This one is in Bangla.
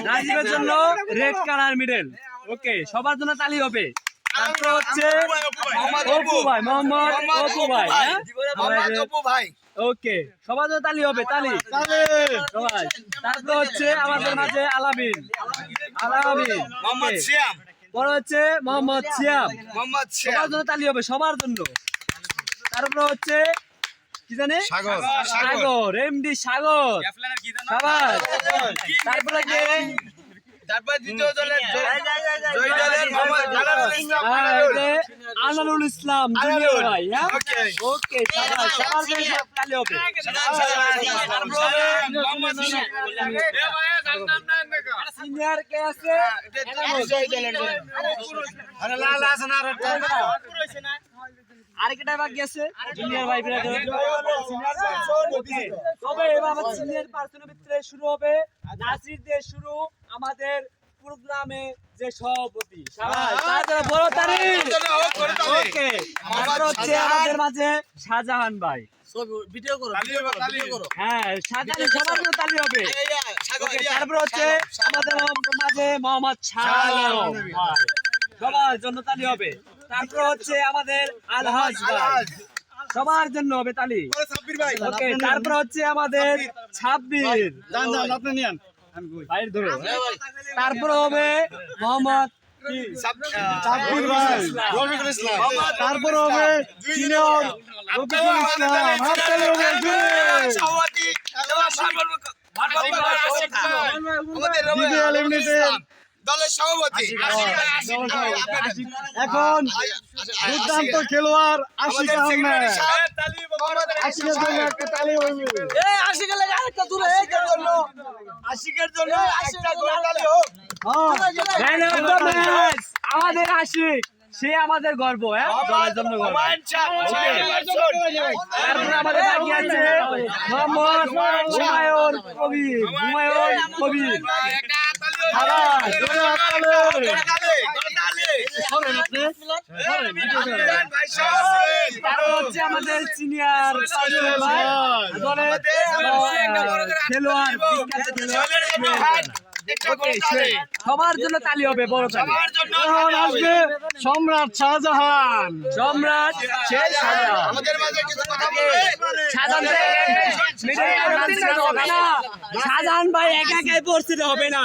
রাজীবের জন্য রেড কালার মিডল। ওকে, সবার জন্য তালি হবে। তারপর হচ্ছে অপু ভাই, মোহাম্মদ অপু ভাই। ওকে, সবার জন্য তালি হবে, তালি সবাই। তারপর হচ্ছে আমাদের মাঝে আলামিন, পরে হচ্ছে মোহাম্মদ সিয়াম, সবার জন্য তালি হবে, সবার জন্য। তারপর হচ্ছে কি জানে, সাগর, এমডি সাগর, সবার। তারপরে কে, আনারুল ইসলাম জুনিয়র ভাই। ওকে, সবার জন্য তালি হবে। সিনিয়র কে আছে, আরেকটা বাকি আছে জুনিয়র ভাই। তবে এবার সিনিয়র পার্সনের ভিতরে শুরু হবে নাসির দিয়ে শুরু আমাদের প্রোগ্রামে যে সভাপতি, বড় তারিখ। ওকে, হচ্ছে আমাদের মাঝে শাহজাহান ভাই। হ্যাঁ, শাহজাহান সবার জন্য তালি হবে। তারপর হচ্ছে আমাদের মাঝে মোহাম্মদ শালম ভাই, সবার জন্য তালি হবে। তারপর হচ্ছে আমাদের আলহাজ ভাই, সবার জন্য হবে তালি। ওকে, তারপর হচ্ছে আমাদের ছাব্বির, তারপর হবে মোহাম্মদ সাব্বির ভাই, তারপর হবে সিনিয়র রফিকুল ইসলাম, দলের সভাপতি। এখন দুর্দান্ত খেলোয়াড় আশিক আহমেদ, আশিকের জন্য একটা তালি হবে। আমাদের আশিক, সে আমাদের গর্ব, দলের জন্য গর্ব। তারপরে আমাদের বাকি আছে মোহাম্মদ হুমায়ুন কবির। হচ্ছে আমাদের সিনিয়র খেলোয়াড়, সবার জন্য তালি হবে, বড় তালি। আসবে সম্রাট শাহজাহান, সম্রাট শাহজাহান ভাই একা একাই পরিস্থিতি হবে না।